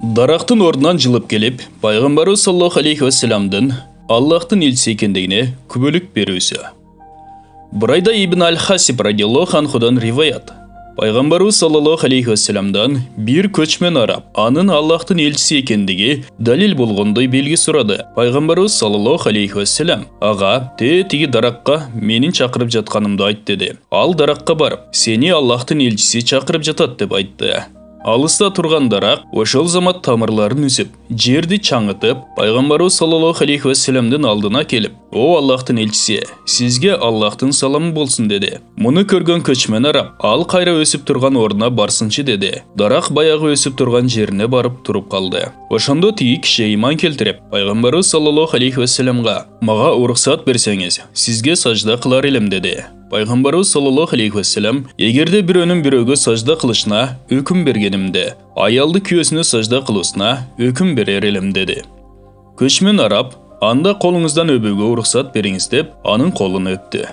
Дарақтың орнынан жылып келіп, пайғамбарыбыз саллаллаху алейхи вассаламдың Аллахтың елшісі екендігіне күбөлік берүүсү. Бурайда ибн аль-Хасиб радиаллаху анхудан риваят. Пайғамбарыбыз саллаллаху алейхи вассаламдан bir көчмен араб анын Аллахтың елшісі екендігі далил болгондой белги сурады. Пайғамбарыбыз саллаллаху алейхи вассалам: "Ага, тиги дараққа менин чакырып жатканымды айт" деди. Ал дараққа барып, "Сени Аллахтың елшісі чакырып жатат" деп айтты. Алыста турган дарак ошол замат тамырларын үсүп, жерди чаңытып, пайгамбарыбыз саллаллаху алейхи вассаламдын алдына келип: "О Аллахтын элчиси, сизге Аллахтын саламы болсун" деди. Муну көргөн көчмөн араб: "Ал кайра өсүп турган ордуна барсынчы" деди. Дарак баягы өсүп турган жерине барып туруп калды. Ошондо тиги киши иман келтирип, пайгамбарыбыз саллаллаху алейхи вассаламга: "Мага уруксат берсеңиз, сизге сажда кылар элем" деди. Пайгамбарыбыз саллаллаху алейхи вассалам: "Эгерде бирөөнүн бирөөгө сажда кылышына өкүм бергенимде, аялды күйөөсүнө сажда кылуусуна өкүм берер элем" деди. Көчмөн араб: "Анда колуңуздан өбүүгө уруксат бериңиз" деп анын колун өптү.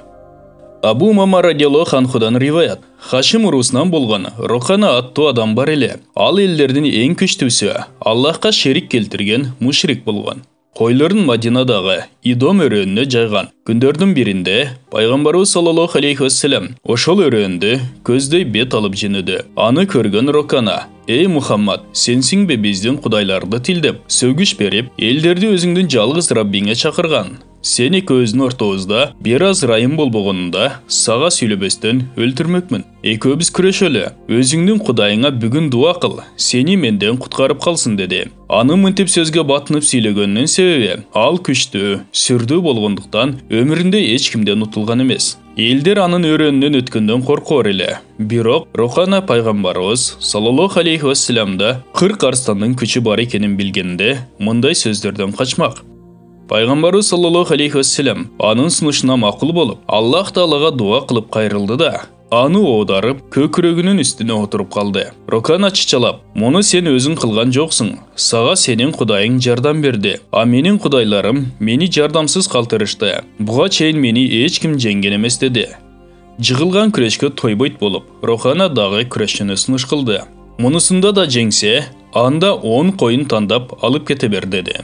Абу Умама радиаллаху анхудан риваят. Хашим урусунан болгон Рохана аттуу адам бар эле. Ал элдердин эң күчтүүсү, Аллахка шерик келтирген мушрик болгон. Койлорун Мадинадагы Идом өрөөнүнө жайган. Күндөрдүн биринде пайгамбарыбыз саллаллаху алейхи вассалам ошол өрөөндү көздөй бет алып жөнөдү. Аны көргөн Рокана: "Эй Мухаммад, сенсиңби биздин кудайларды тилдеп, сөгүш берип, элдерди өзүңдүн жалгыз Раббиңе чакырган? Сен экөөбүздүн ортобузда бир аз ырайым болбогонунда сага сүйлөбөстөн өлтүрмөкмүн. Экөөбүз күрөшөлү. Өзүңдүн кудайыңа бүгүн дуа кыл, сени менден куткарып калсын" деди. Аны мынтип сөзгө батынып сүйлөгөнүнүн себеби ал күчтүү, сүрдүү болгондуктан өмүрүндө эч кимден утулган эмес. Элдер анын өрөөнүнөн өткөндөн коркор эле. Бирок Рохана пайгамбарыбыз саллаллаху алейхи вассаламда 40 арстандын күчү бар экенин билгенде мындай сөздөрдөн качмак. Пайгамбарыбыз саллаллаху алейхи вассалам анын сунушуна макул болуп, Аллах Таалага дуа кылып кайрылды да, аны оодарып, көкүрөгүнүн үстүнө отуруп калды. Рокана чычалап: "Муну сен өзүң кылган жоксуң. Сага сенин кудайың жардам берди. А менин кудайларым мени жардамсыз калтырышты. Буга чейин мени эч ким жеңген эмес" деди. Жыгылган күрөшкө тойбойт болуп, Рохана дагы күрөшчүнү сунуш кылды. Мунусунда да жеңсе, анда 10 коюн тандап алып кете бер деди.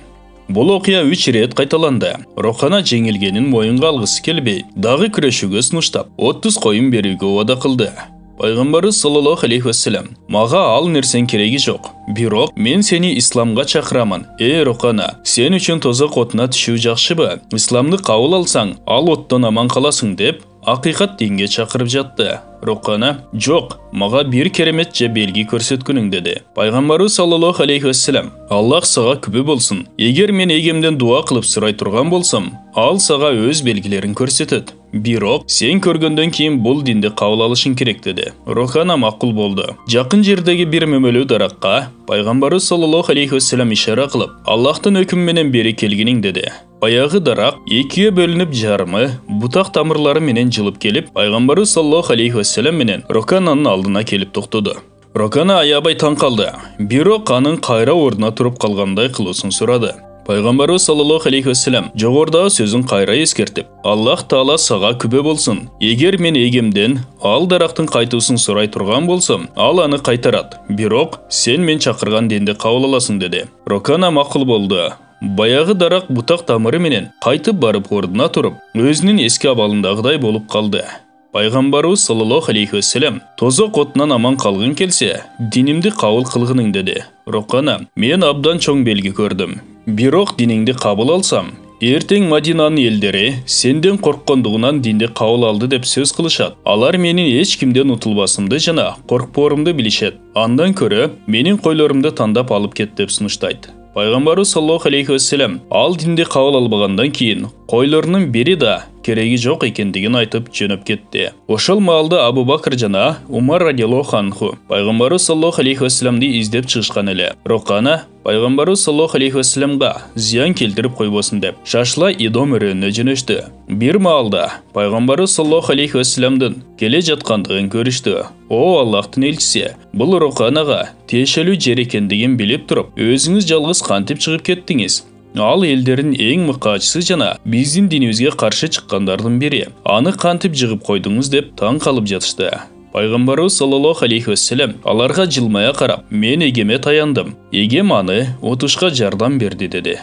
Бул окуя 3 ирет кайталанды. Рохана жеңилгенин моюнга алгысы келбей, дагы күрөшүүгө сунуштап, 30 коюн берүүгө убада кылды. Пайгамбарыбыз саллаллаху алейхи вассалам: "Мага ал нерсен кереги жок. Бирок мен сени исламга чакырамын. Эй Рохана, сен үчүн тозок отуна түшүү жакшыбы? Исламды кабыл алсаң, ал оттон аман каласың" деп акыйкат динге чакырып жатты. Рохана: "Жок, мага бир керемет же белги көрсөткүнүң" деди. Пайгамбарыбыз саллаллаху алейхи вассалам: "Аллах сага күбө болсун. Эгер мен эгемден дуа кылып сурай турган болсом, ал сага өз белгилерин көрсөтөт. Бирок сен көргөндөн кийин бул динди кабыл алышың керек" деди. Рохана макул болду. Жакын жердеги бир мөмөлүү даракка пайгамбарыбыз саллаллаху алейхи вассалам ишара кылып: "Аллахтын өкүмү менен бери келгиниң" деди. Баягы дарак экиге бөлүнүп жарымы бутак тамырлары менен жылып келип, пайгамбарыбыз саллаллаху алейхи вассалам менен Рокананын алдына келип токтоду. Рокана аябай таң калды. Бирок анын кайра ордуна туруп калгандай кылуусун сурады. Пайгамбарыбыз саллаллаху алейхи вассалам жогорудагы сөзүн кайра эскертип: "Аллах Таала сага күбө болсун. Эгер мен эгемден ал дарактын кайтуусун сурай турган болсом, ал аны кайтарат. Бирок сен мен чакырган динди кабыл аласың" деди. Рокана макул болду. Баягы дарак бутак тамыры менен кайтып барып ордуна туруп, өзүнүн эски абалындагыдай болуп калды. Пайгамбарыбыз саллаллаху алейхи вассалам: "Тозок отунан аман калгың келсе, динимди кабыл кылгының" деди. Рокана: "Мен абдан чоң белги көрдүм. Бирок диниңди кабыл алсам, эртең Мадинанын элдери сенден корккондугунан динди кабыл алды деп сөз кылышат. Алар менин эч кимден утулбасымды жана коркпоорумду билишет. Андан көрө менин койлорумду тандап алып кет" деп сунуштайт. Пайгамбарыбыз саллаллаху алейхи вассалам ал динди кабыл албагандан кийин койлорунун бири да кереги жок экендигин айтып жөнөп кетти. Ошол маалда Абу Бакр жана Умар радиаллаху анху пайгамбарыбыз саллаллаху алейхи вассаламды издеп чыгышкан эле. Рокана пайгамбарыбыз саллаллаху алейхи вассаламга зыян келтирип койбосун деп шашла Идом өрөөнүнө жөнөштү. Бир маалда пайгамбарыбыз саллаллаху алейхи вассаламдын келе жаткандыгын көрүштү. "О Аллахтын элчиси, бул Роканага тиешелүү жер экендигин билип туруп, өзүңүз жалгыз кантип чыгып кеттиңиз? Ал элдердин эң мыкаачысы жана биздин динибизге каршы чыккандардын бири. Аны кантип жыгып койдуңуз" деп таң калып жатышты. Пайғамбарыбыз саллаллаху алейхи вассалам аларға жылмая қарап, мен егеме таяндым, егем аны отышқа жардам берді деді.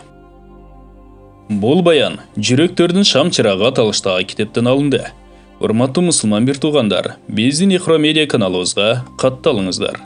Бұл баян жүректердің шам чырағы аталыштағы кітептен алынды. Урматтуу мұсылман бір туғандар, біздің Ихра медиа каналыбызға катталыңыздар.